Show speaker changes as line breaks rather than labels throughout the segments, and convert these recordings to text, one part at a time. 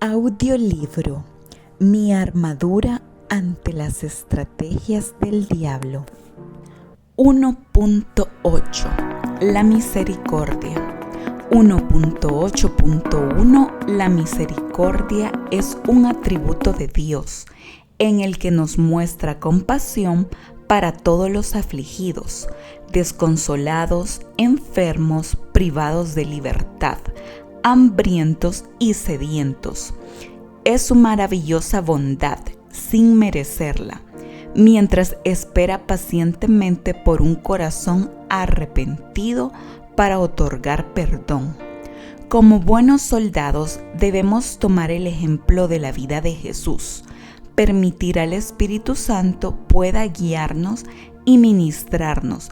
Audiolibro: Mi armadura ante las estrategias del diablo. 1.8 La misericordia. 1.8.1 La misericordia es un atributo de Dios en el que nos muestra compasión para todos los afligidos, desconsolados, enfermos, privados de libertad, hambrientos y sedientos. Es su maravillosa bondad, sin merecerla, mientras espera pacientemente por un corazón arrepentido para otorgar perdón. Como buenos soldados debemos tomar el ejemplo de la vida de Jesús, permitir al Espíritu Santo pueda guiarnos y ministrarnos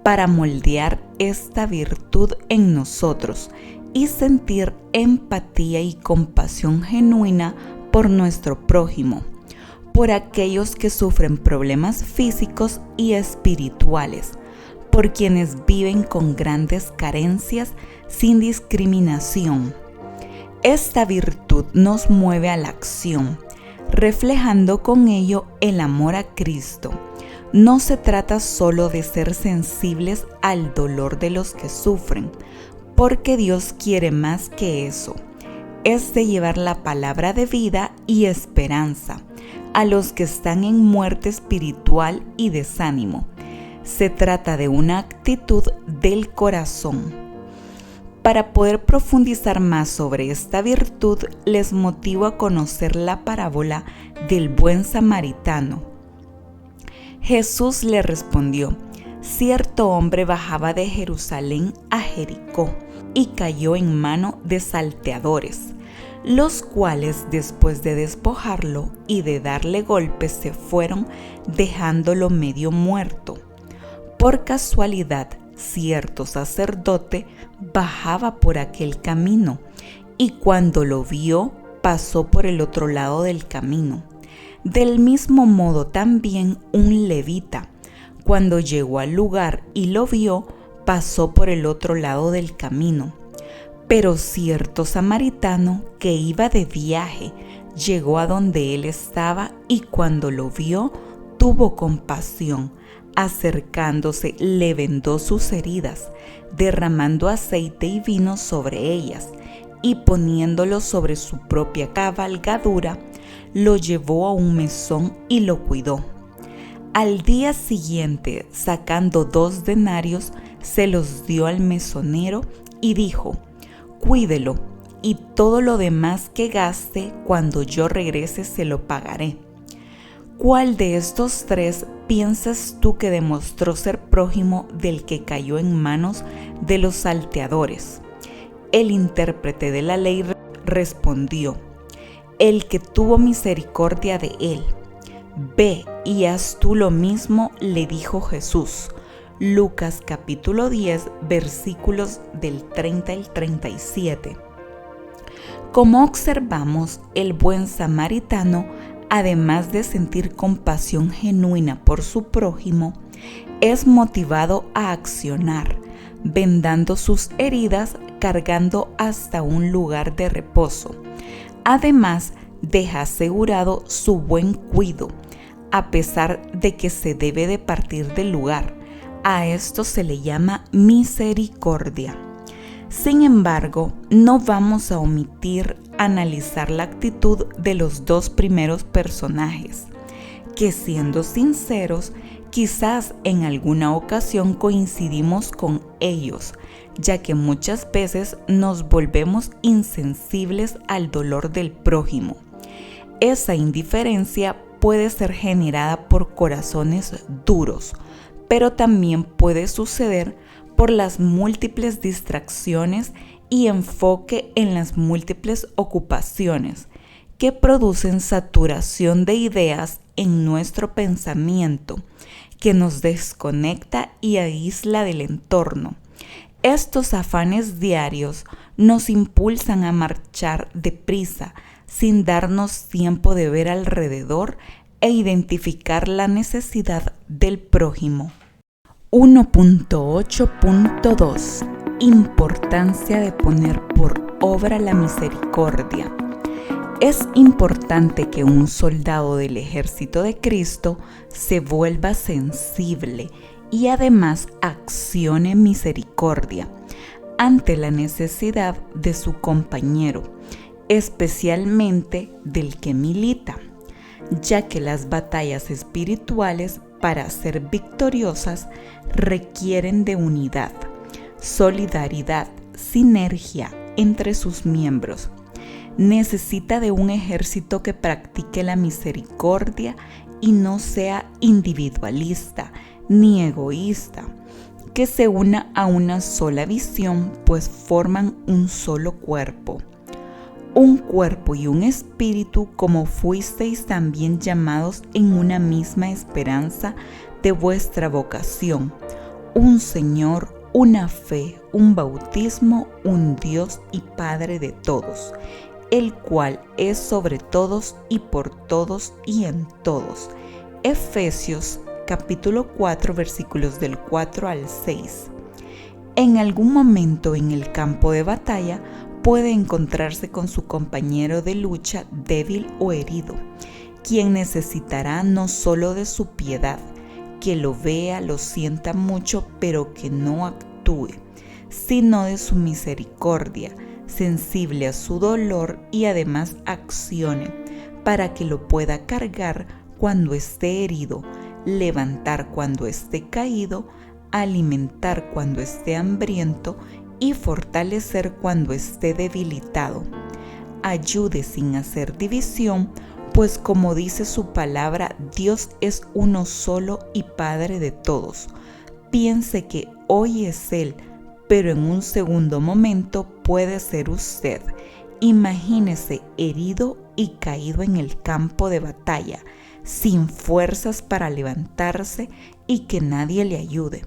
para moldear esta virtud en nosotros y sentir empatía y compasión genuina por nuestro prójimo, por aquellos que sufren problemas físicos y espirituales, por quienes viven con grandes carencias sin discriminación. Esta virtud nos mueve a la acción, reflejando con ello el amor a Cristo. No se trata solo de ser sensibles al dolor de los que sufren, porque Dios quiere más que eso. Es de llevar la palabra de vida y esperanza a los que están en muerte espiritual y desánimo. Se trata de una actitud del corazón. Para poder profundizar más sobre esta virtud, les motivo a conocer la parábola del buen samaritano. Jesús le respondió: cierto hombre bajaba de Jerusalén a Jericó y cayó en mano de salteadores, los cuales después de despojarlo y de darle golpes se fueron, dejándolo medio muerto. Por casualidad, cierto sacerdote bajaba por aquel camino y cuando lo vio pasó por el otro lado del camino. Del mismo modo también un levita, cuando llegó al lugar y lo vio, pasó por el otro lado del camino. Pero cierto samaritano que iba de viaje llegó a donde él estaba y cuando lo vio, tuvo compasión. Acercándose, le vendó sus heridas, derramando aceite y vino sobre ellas, y poniéndolo sobre su propia cabalgadura, lo llevó a un mesón y lo cuidó. Al día siguiente, sacando 2 denarios, se los dio al mesonero y dijo: cuídelo, y todo lo demás que gaste, cuando yo regrese se lo pagaré. ¿Cuál de estos 3 piensas tú que demostró ser prójimo del que cayó en manos de los salteadores? El intérprete de la ley respondió: el que tuvo misericordia de él. Ve y haz tú lo mismo, le dijo Jesús. Lucas capítulo 10, versículos del 30 al 37. Como observamos, el buen samaritano, además de sentir compasión genuina por su prójimo, es motivado a accionar, vendando sus heridas, cargando hasta un lugar de reposo. Además, deja asegurado su buen cuidado, a pesar de que se debe de partir del lugar. A esto se le llama misericordia. Sin embargo, no vamos a omitir analizar la actitud de los 2 primeros personajes, que siendo sinceros, quizás en alguna ocasión coincidimos con ellos, ya que muchas veces nos volvemos insensibles al dolor del prójimo. Esa indiferencia puede ser generada por corazones duros, pero también puede suceder por las múltiples distracciones y enfoque en las múltiples ocupaciones que producen saturación de ideas en nuestro pensamiento, que nos desconecta y aísla del entorno. Estos afanes diarios nos impulsan a marchar deprisa sin darnos tiempo de ver alrededor e identificar la necesidad del prójimo. 1.8.2 Importancia de poner por obra la misericordia. Es importante que un soldado del ejército de Cristo se vuelva sensible y además accione misericordia ante la necesidad de su compañero, especialmente del que milita, ya que las batallas espirituales para ser victoriosas requieren de unidad, solidaridad, sinergia entre sus miembros. Necesita de un ejército que practique la misericordia y no sea individualista ni egoísta, que se una a una sola visión, pues forman un solo cuerpo. Un cuerpo y un espíritu, como fuisteis también llamados en una misma esperanza de vuestra vocación, un Señor, una fe, un bautismo, un Dios y Padre de todos, el cual es sobre todos y por todos y en todos. Efesios capítulo 4 versículos del 4 al 6. En algún momento en el campo de batalla puede encontrarse con su compañero de lucha débil o herido, quien necesitará no solo de su piedad, que lo vea, lo sienta mucho, pero que no actúe, sino de su misericordia, sensible a su dolor y además accione para que lo pueda cargar cuando esté herido, levantar cuando esté caído, alimentar cuando esté hambriento y fortalecer cuando esté debilitado. Ayude sin hacer división, pues como dice su palabra, Dios es uno solo y Padre de todos. Piense que hoy es Él, pero en un segundo momento puede ser usted. Imagínese herido y caído en el campo de batalla, sin fuerzas para levantarse y que nadie le ayude.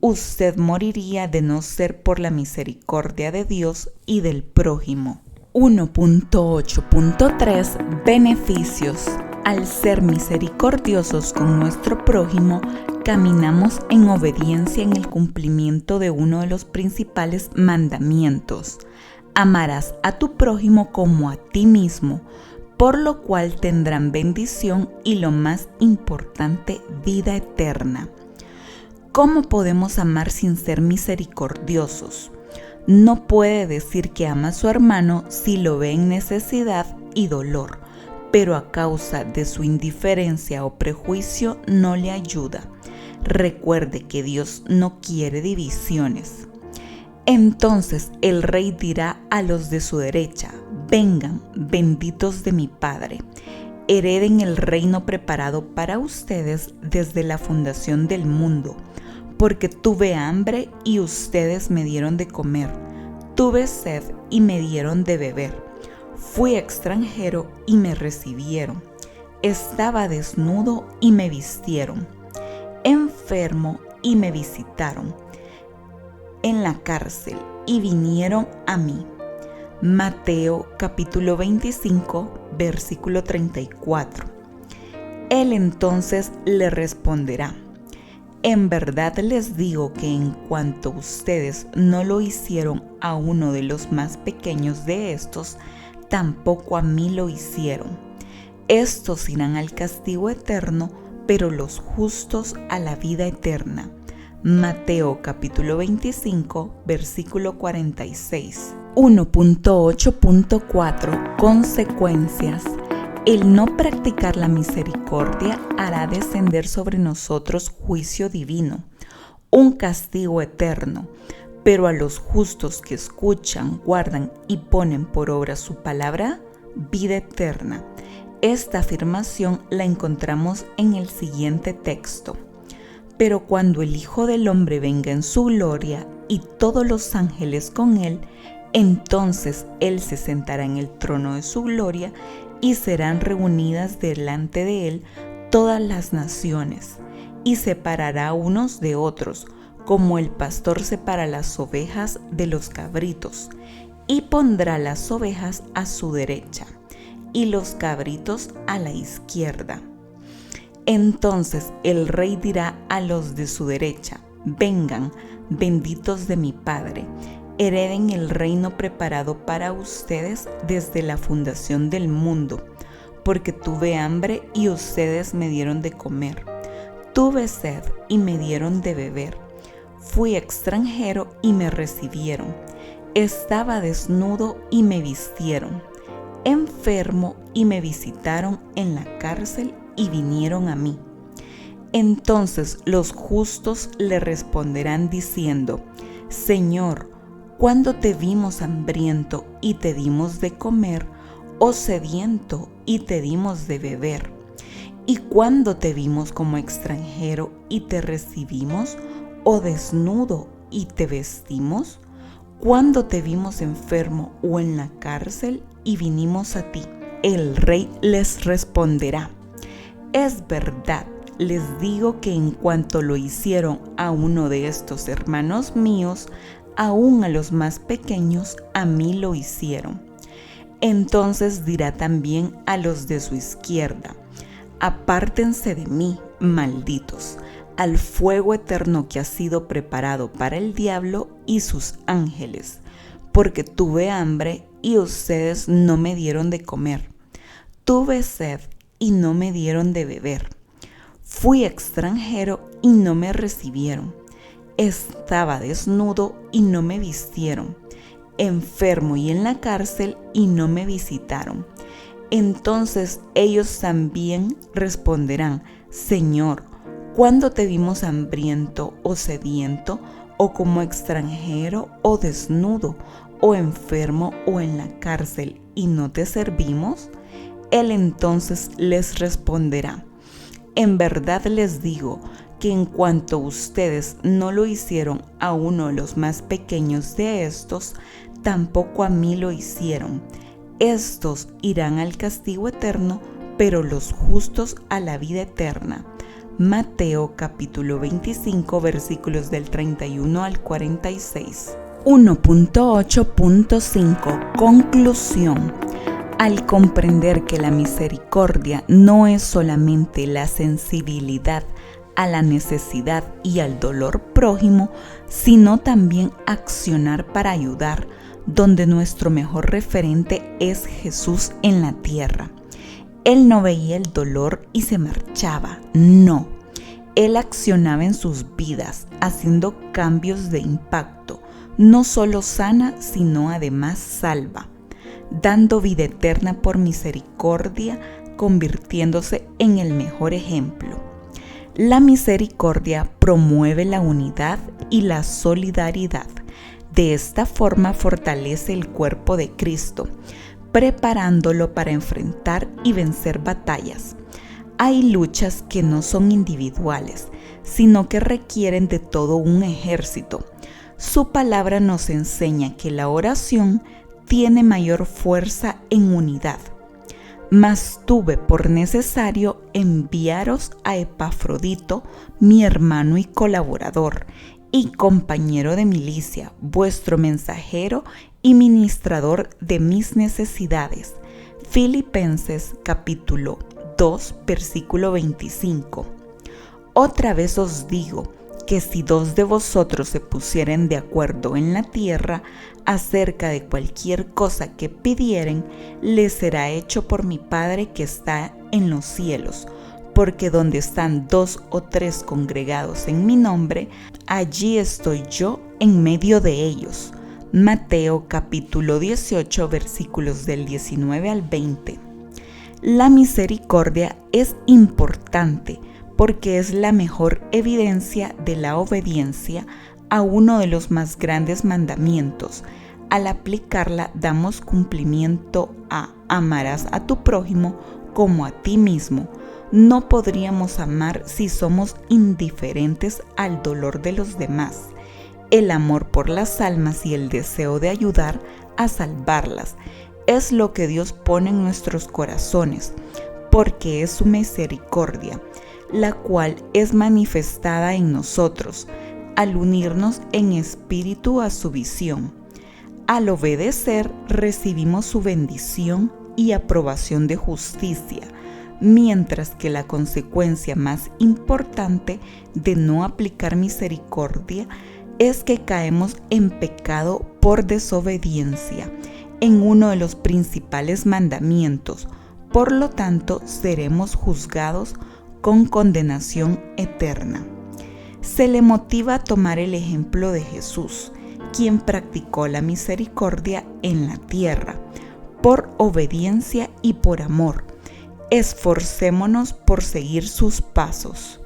Usted moriría de no ser por la misericordia de Dios y del prójimo. 1.8.3 Beneficios. Al ser misericordiosos con nuestro prójimo, caminamos en obediencia en el cumplimiento de uno de los principales mandamientos. Amarás a tu prójimo como a ti mismo, por lo cual tendrán bendición y lo más importante, vida eterna. ¿Cómo podemos amar sin ser misericordiosos? No puede decir que ama a su hermano si lo ve en necesidad y dolor, pero a causa de su indiferencia o prejuicio no le ayuda. Recuerde que Dios no quiere divisiones. Entonces el rey dirá a los de su derecha: vengan, benditos de mi Padre, hereden el reino preparado para ustedes desde la fundación del mundo, porque tuve hambre y ustedes me dieron de comer, tuve sed y me dieron de beber, fui extranjero y me recibieron, estaba desnudo y me vistieron, enfermo y me visitaron, en la cárcel y vinieron a mí. Mateo capítulo 25, versículo 34. Él entonces le responderá: en verdad les digo que en cuanto ustedes no lo hicieron a uno de los más pequeños de estos, tampoco a mí lo hicieron. Estos irán al castigo eterno, pero los justos a la vida eterna. Mateo capítulo 25, versículo 46. 1.8.4 Consecuencias. El no practicar la misericordia hará descender sobre nosotros juicio divino, un castigo eterno, pero a los justos que escuchan, guardan y ponen por obra su palabra, vida eterna. Esta afirmación la encontramos en el siguiente texto: pero cuando el Hijo del Hombre venga en su gloria y todos los ángeles con él, entonces él se sentará en el trono de su gloria y serán reunidas delante de él todas las naciones, y separará unos de otros, como el pastor separa las ovejas de los cabritos, y pondrá las ovejas a su derecha, y los cabritos a la izquierda. Entonces el rey dirá a los de su derecha: vengan, benditos de mi Padre, hereden el reino preparado para ustedes desde la fundación del mundo, porque tuve hambre y ustedes me dieron de comer. Tuve sed y me dieron de beber. Fui extranjero y me recibieron. Estaba desnudo y me vistieron. Enfermo y me visitaron en la cárcel y vinieron a mí. Entonces los justos le responderán diciendo: Señor, ¿cuándo te vimos hambriento y te dimos de comer, o sediento y te dimos de beber? ¿Y cuándo te vimos como extranjero y te recibimos, o desnudo y te vestimos? ¿Cuándo te vimos enfermo o en la cárcel y vinimos a ti? El rey les responderá: Es verdad, les digo que en cuanto lo hicieron a uno de estos hermanos míos, aún a los más pequeños, a mí lo hicieron. Entonces dirá también a los de su izquierda: Apártense de mí, malditos, al fuego eterno que ha sido preparado para el diablo y sus ángeles, porque tuve hambre y ustedes no me dieron de comer. Tuve sed y no me dieron de beber. Fui extranjero y no me recibieron. Estaba desnudo y no me vistieron. Enfermo y en la cárcel y no me visitaron. Entonces ellos también responderán: Señor, ¿cuándo te vimos hambriento o sediento, o como extranjero o desnudo, o enfermo o en la cárcel, y no te servimos? Él entonces les responderá: En verdad les digo que en cuanto ustedes no lo hicieron a uno de los más pequeños de estos, tampoco a mí lo hicieron. Estos irán al castigo eterno, pero los justos a la vida eterna. Mateo capítulo 25, versículos del 31 al 46. 1.8.5 Conclusión. Al comprender que la misericordia no es solamente la sensibilidad a la necesidad y al dolor prójimo, sino también accionar para ayudar, donde nuestro mejor referente es Jesús en la tierra. Él no veía el dolor y se marchaba, no. Él accionaba en sus vidas, haciendo cambios de impacto. No solo sana, sino además salva, dando vida eterna por misericordia, convirtiéndose en el mejor ejemplo. La misericordia promueve la unidad y la solidaridad. De esta forma fortalece el cuerpo de Cristo, preparándolo para enfrentar y vencer batallas. Hay luchas que no son individuales, sino que requieren de todo un ejército. Su palabra nos enseña que la oración tiene mayor fuerza en unidad. Mas tuve por necesario enviaros a Epafrodito, mi hermano y colaborador, y compañero de milicia, vuestro mensajero y ministrador de mis necesidades. Filipenses capítulo 2, versículo 25. Otra vez os digo que si dos de vosotros se pusieren de acuerdo en la tierra acerca de cualquier cosa que pidieren, les será hecho por mi Padre que está en los cielos. Porque donde están 2 o 3 congregados en mi nombre, allí estoy yo en medio de ellos. Mateo capítulo 18, versículos del 19 al 20. La misericordia es importante porque es la mejor evidencia de la obediencia a uno de los más grandes mandamientos. Al aplicarla damos cumplimiento a amarás a tu prójimo como a ti mismo. No podríamos amar si somos indiferentes al dolor de los demás. El amor por las almas y el deseo de ayudar a salvarlas es lo que Dios pone en nuestros corazones, porque es su misericordia, la cual es manifestada en nosotros al unirnos en espíritu a su visión. Al obedecer, recibimos su bendición y aprobación de justicia, mientras que la consecuencia más importante de no aplicar misericordia es que caemos en pecado por desobediencia en uno de los principales mandamientos. Por lo tanto, seremos juzgados con condenación eterna. Se le motiva a tomar el ejemplo de Jesús, quien practicó la misericordia en la tierra, por obediencia y por amor. Esforcémonos por seguir sus pasos.